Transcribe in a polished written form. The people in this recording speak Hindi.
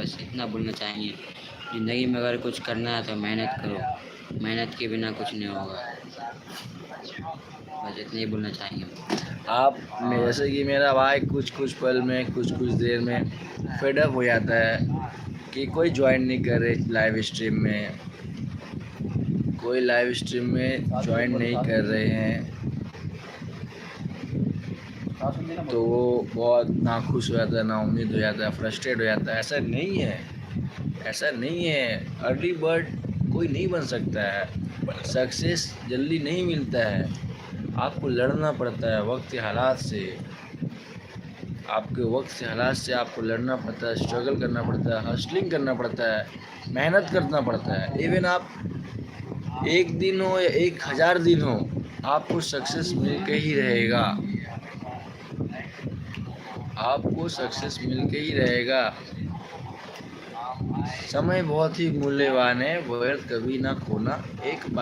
बस इतना बोलना चाहेंगे। ज़िंदगी में अगर कुछ करना है तो मेहनत करो, मेहनत के बिना कुछ नहीं होगा। बस इतना ही बोलना चाहेंगे हम। आप में और जैसे कि मेरा भाई कुछ कुछ पल में कुछ कुछ देर में फेडअप हो जाता है कि कोई ज्वाइन नहीं कर रहे लाइव स्ट्रीम में, कोई लाइव स्ट्रीम में ज्वाइन नहीं कर रहे हैं, तो वो बहुत नाखुश हो जाता है, नाउम्मीद हो जाता है, फ्रस्ट्रेट हो जाता है। ऐसा नहीं है, ऐसा नहीं है। अर्ली बर्ड कोई नहीं बन सकता है, सक्सेस जल्दी नहीं मिलता है। आपको लड़ना पड़ता है वक्त के हालात से, आपके वक्त से हालात से आपको लड़ना पड़ता है, स्ट्रगल करना पड़ता है, हसलिंग करना पड़ता है, मेहनत करना पड़ता है। इवन आप एक दिन हो या 1000 दिन हो, आपको सक्सेस मिल के ही रहेगा, आपको सक्सेस मिल के ही रहेगा। समय बहुत ही मूल्यवान है, व्यर्थ कभी ना खोना। एक बार